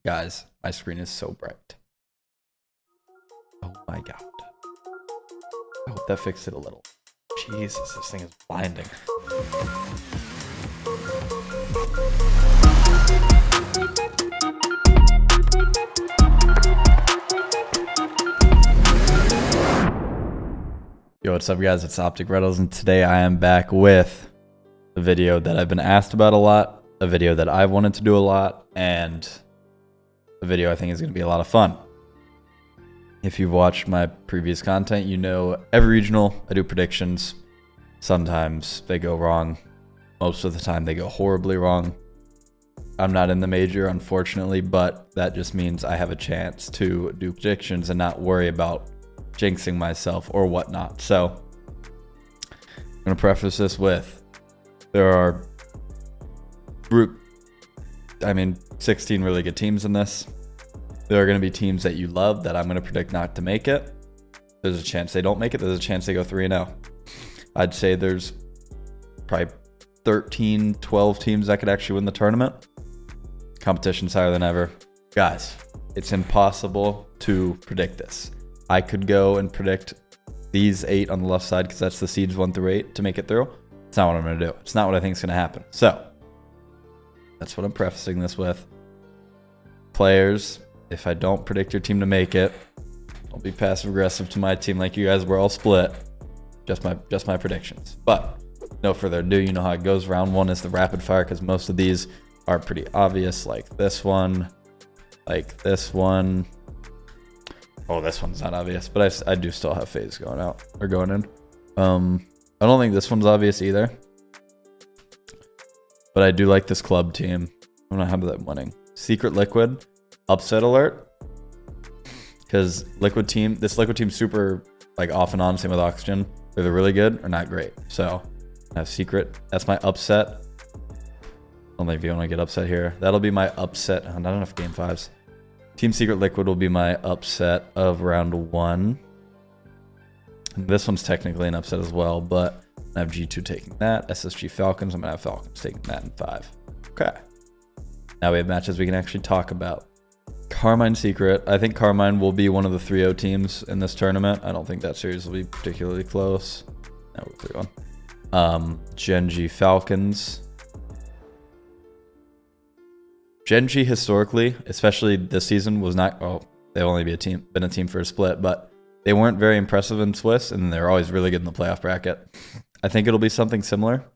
Guys, my screen is so bright. Oh my god. I hope that fixed it a little. Jesus, this thing is blinding. Yo, what's up guys? It's Optic Retals, and today I am back with a video that I've been asked about a lot, a video that I've wanted to do a lot, and a video I think is going to be a lot of fun. If you've watched my previous content, you know every regional I do predictions. Sometimes they go wrong. Most of the time they go horribly wrong. I'm not in the major, unfortunately, but that just means I have a chance to do predictions and not worry about jinxing myself or whatnot. So I'm going to preface this with there are 16 really good teams in this. There are going to be teams that you love that I'm going to predict not to make it. There's a chance they don't make it. There's a chance they go 3-0. I'd say there's probably 13, 12 teams that could actually win the tournament. Competition's higher than ever. Guys, it's impossible to predict this. I could go and predict these 8 on the left side because that's the seeds 1 through 8 to make it through. It's not what I'm going to do. It's not what I think is going to happen. So that's what I'm prefacing this with. Players, if I don't predict your team to make it, don't be passive aggressive to my team like you guys were all split. Just my predictions. But no further ado, you know how it goes. Round 1 is the rapid fire because most of these are pretty obvious, like this one, like this one. Oh, this one's not obvious, but I do still have FaZe going out or going in. I don't think this one's obvious either, but I do like this club team. I'm gonna have them winning. Secret Liquid, upset alert, because this liquid team super like off and on. Same with Oxygen. They're really good or not great. So I have Secret. That's my upset. I don't think if you want to get upset here, that'll be my upset. Oh, not enough game 5s. Team Secret Liquid will be my upset of round 1. This one's technically an upset as well, but I have G2 taking that. SSG Falcons, I'm going to have Falcons taking that in 5. Okay. Now we have matches we can actually talk about. Carmine Secret. I think Carmine will be one of the 3-0 teams in this tournament. I don't think that series will be particularly close. No, we're 3-1. Gen.G Falcons. Gen.G historically, especially this season, was not, well, they've only been a team for a split, but they weren't very impressive in Swiss, and they're always really good in the playoff bracket. I think it'll be something similar.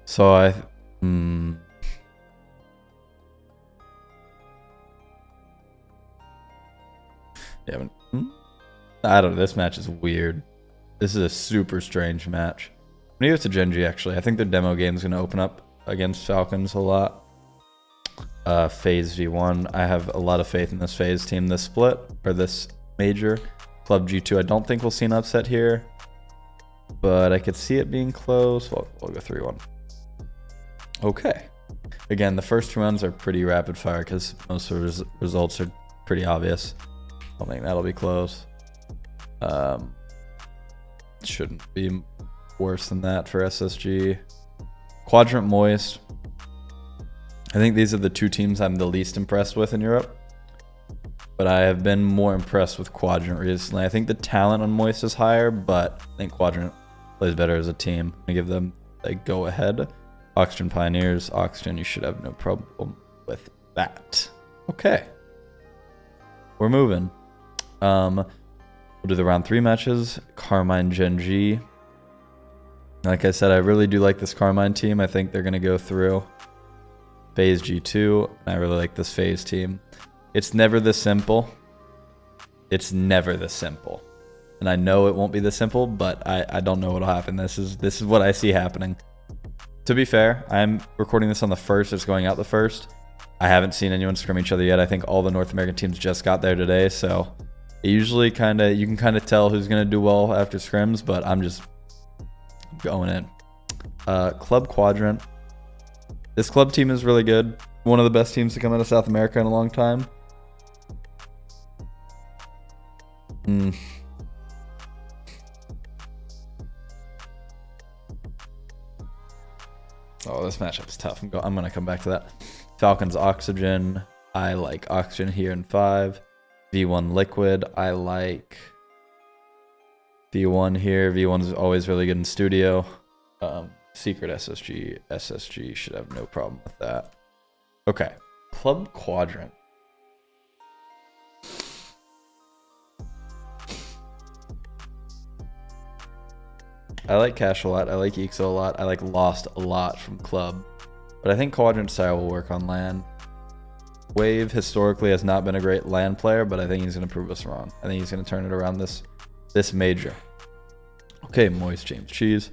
So I don't know. This match is weird. This is a super strange match. I'm gonna give it to Gen.G actually. I think their demo game is gonna open up against Falcons a lot. FaZe V1. I have a lot of faith in this FaZe team this split, or this major. Club G2, I don't think we'll see an upset here, but I could see it being close. We'll go 3-1. Okay. Again, the first 2 rounds are pretty rapid fire because most of the results are pretty obvious. I don't think that'll be close. Shouldn't be worse than that for SSG. Quadrant Moist. I think these are the 2 teams I'm the least impressed with in Europe, but I have been more impressed with Quadrant recently. I think the talent on Moist is higher, but I think Quadrant plays better as a team. I give them a go ahead. Oxygen Pioneers. Oxygen, you should have no problem with that. Okay. We're moving. We'll do the round 3 matches. Carmine Gen.G. Like I said, I really do like this Carmine team. I think they're going to go through. FaZe G2. I really like this FaZe team. It's never this simple. It's never this simple. And I know it won't be this simple, but I don't know what'll happen. This is what I see happening. To be fair, I'm recording this on the 1st. It's going out the 1st. I haven't seen anyone scrim each other yet. I think all the North American teams just got there today, so it usually you can kind of tell who's going to do well after scrims, but I'm just going in. Club Quadrant. This club team is really good. One of the best teams to come out of South America in a long time. Oh, this matchup's tough. I'm going to come back to that. Falcons Oxygen. I like Oxygen here in 5. V1 Liquid. I like V1 here. V1's always really good in studio. Secret SSG. SSG should have no problem with that. Okay. Club Quadrant. I like Cash a lot. I like EXO a lot. I like Lost a lot from Club. But I think Quadrant style will work on LAN. Wave historically has not been a great LAN player, but I think he's going to prove us wrong. I think he's going to turn it around this major. Okay, Moist James Cheese.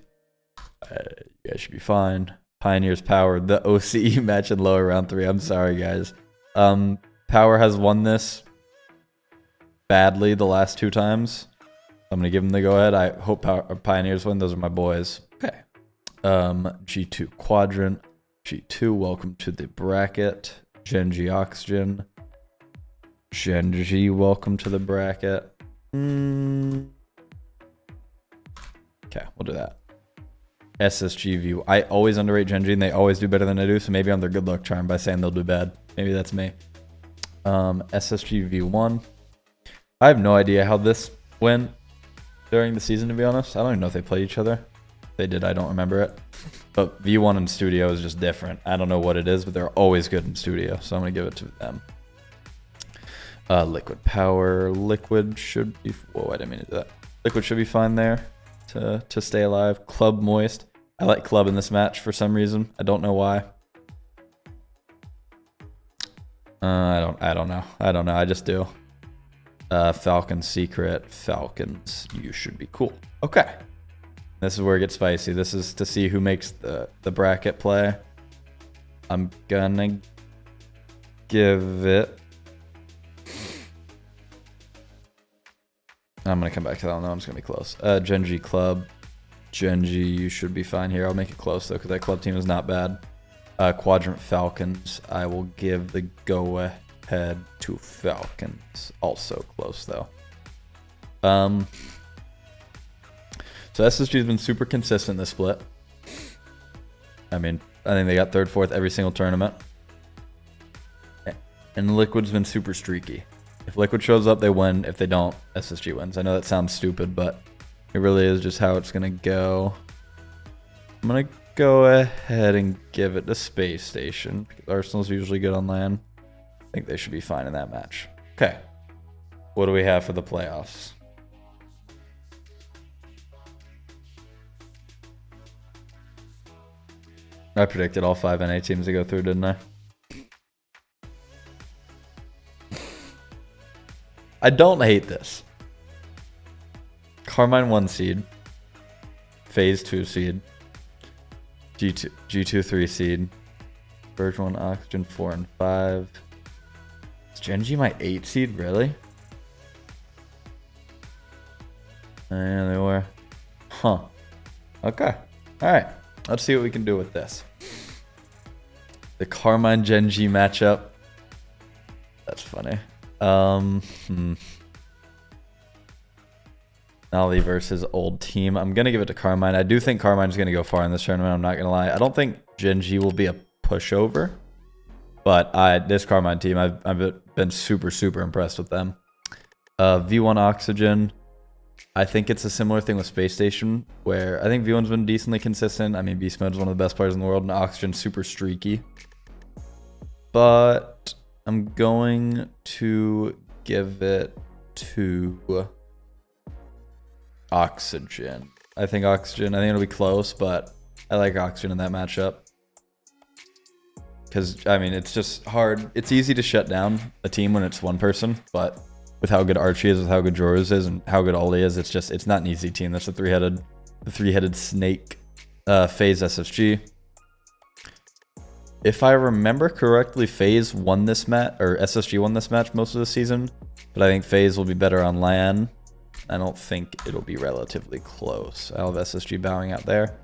You guys should be fine. Pioneers Power, the OCE match in lower round 3. I'm sorry, guys. Power has won this badly the last 2 times. I'm going to give him the go-ahead. I hope Pioneers win. Those are my boys. Okay. G2 Quadrant. G2, welcome to the bracket. Genji Oxygen. Genji, welcome to the bracket. Okay, we'll do that. SSG View. I always underrate Genji, and they always do better than I do, so maybe I'm their good luck charm by saying they'll do bad. Maybe that's me. SSG V1. I have no idea how this went during the season, to be honest. I don't even know if they played each other. If they did, I don't remember it. But V1 in studio is just different. I don't know what it is, but they're always good in studio, so I'm going to give it to them. Liquid Power. Liquid should be... Whoa, I didn't mean to do that. Liquid should be fine there to stay alive. Club Moist. I like Club in this match for some reason. I don't know why. I don't know. I just do. Falcons Secret. Falcons, you should be cool. Okay. This is where it gets spicy. This is to see who makes the bracket play. I'm gonna give it... I'm gonna come back to that one though. I'm just gonna be close. Genji Club. Genji, you should be fine here. I'll make it close though, because that club team is not bad. Quadrant Falcons. I will give the go-ahead to Falcons. Also close though. So SSG has been super consistent this split. I mean, I think they got 3rd, 4th every single tournament. And Liquid's been super streaky. If Liquid shows up, they win. If they don't, SSG wins. I know that sounds stupid, but it really is just how it's going to go. I'm going to go ahead and give it to Space Station. Arsenal's usually good on LAN. I think they should be fine in that match. Okay. What do we have for the playoffs? I predicted all 5 NA teams to go through, didn't I? I don't hate this. Carmine 1 seed. FaZe 2 seed. G2 3 seed. Verge 1 Oxygen 4 and 5. Is Genji my 8 seed? Really? Yeah, they were. Huh. Okay. Alright. Let's see what we can do with this. The Carmine Genji matchup. That's funny. Nolly versus old team. I'm going to give it to Carmine. I do think Carmine's going to go far in this tournament. I'm not going to lie. I don't think Genji will be a pushover. But this Carmine team, I've been super, super impressed with them. V1 Oxygen. I think it's a similar thing with Space Station, where I think V1's been decently consistent. I mean, Beast Mode is one of the best players in the world, and Oxygen's super streaky. But I'm going to give it to Oxygen. I think it'll be close, but I like Oxygen in that matchup. Because, I mean, it's just hard. It's easy to shut down a team when it's one person, but with how good Archie is, with how good Jorus is, and how good Oli is, it's not an easy team. That's the three-headed snake. FaZe SSG. If I remember correctly, FaZe won this match, or SSG won this match most of the season, but I think FaZe will be better on LAN. I don't think it'll be relatively close. I'll have SSG bowing out there.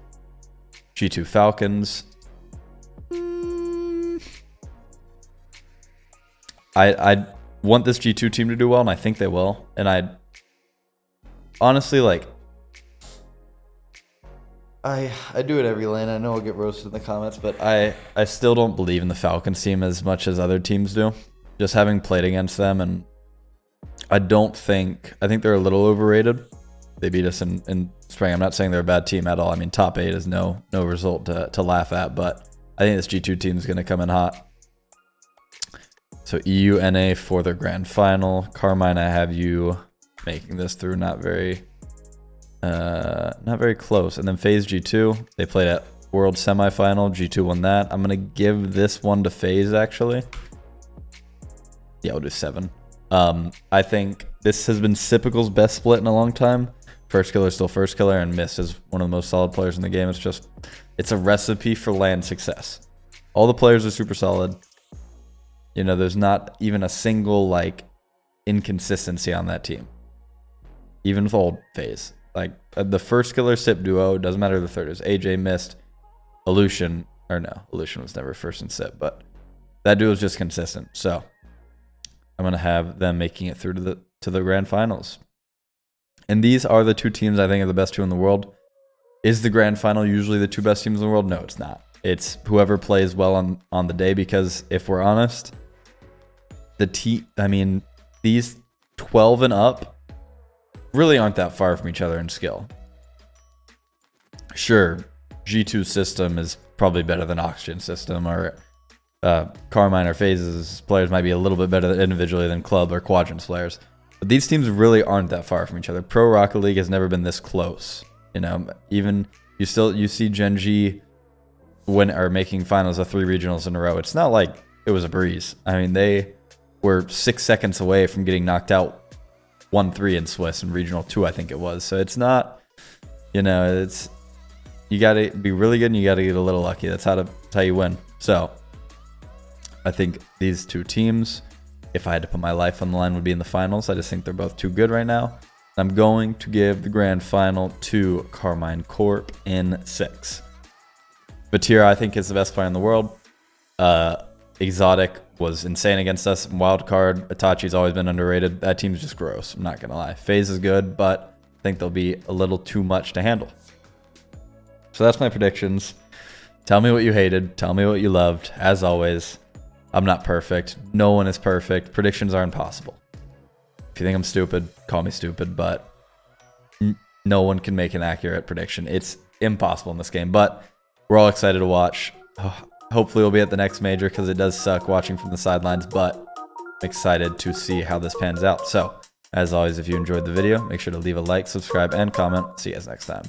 G2 Falcons. I want this G2 team to do well, and I think they will. And I honestly, like, I do it every lane. I know I'll get roasted in the comments, but I still don't believe in the Falcons team as much as other teams do. Just having played against them, and I think they're a little overrated. They beat us in spring. I'm not saying they're a bad team at all. I mean, top 8 is no result to laugh at, but I think this G2 team is going to come in hot. So EU, NA for the grand final. Carmine, I have you making this through, not very close. And then FaZe G2, they played at World semifinal. G2 won that. I'm going to give this one to FaZe, actually. Yeah, we'll do 7. I think this has been Sypical's best split in a long time. First killer is still first killer, and Miss is one of the most solid players in the game. It's a recipe for LAN success. All the players are super solid. You know, there's not even a single, like, inconsistency on that team. Even with old FaZe. Like, the first killer Sip duo, doesn't matter who the third is. AJ missed. Illusion, or no, Illusion was never first in Sip, but that duo is just consistent. So, I'm going to have them making it through to the grand finals. And these are the 2 teams I think are the best 2 in the world. Is the grand final usually the 2 best teams in the world? No, it's not. It's whoever plays well on the day, because if we're honest, these 12 and up really aren't that far from each other in skill. Sure, G2's system is probably better than Oxygen's system, or Carmine or FaZe's players might be a little bit better individually than Club or Quadrant's players. But these teams really aren't that far from each other. Pro Rocket League has never been this close. You know, even you see Gen G making finals of 3 regionals in a row. It's not like it was a breeze. I mean, they were 6 seconds away from getting knocked out 1-3 in Swiss in regional 2, I think it was. So it's not, you know, you got to be really good and you got to get a little lucky. That's how you win. So I think these 2 teams, if I had to put my life on the line, would be in the finals. I just think they're both too good right now. I'm going to give the grand final to Carmine Corp in 6. Vatira, I think, is the best player in the world. Exotic was insane against us. Wildcard, Itachi's always been underrated. That team's just gross. I'm not going to lie. FaZe is good, but I think they'll be a little too much to handle. So that's my predictions. Tell me what you hated. Tell me what you loved. As always, I'm not perfect. No one is perfect. Predictions are impossible. If you think I'm stupid, call me stupid, but no one can make an accurate prediction. It's impossible in this game, but we're all excited to watch. Hopefully we'll be at the next major, because it does suck watching from the sidelines, but I'm excited to see how this pans out. So, as always, if you enjoyed the video, make sure to leave a like, subscribe, and comment. See you guys next time.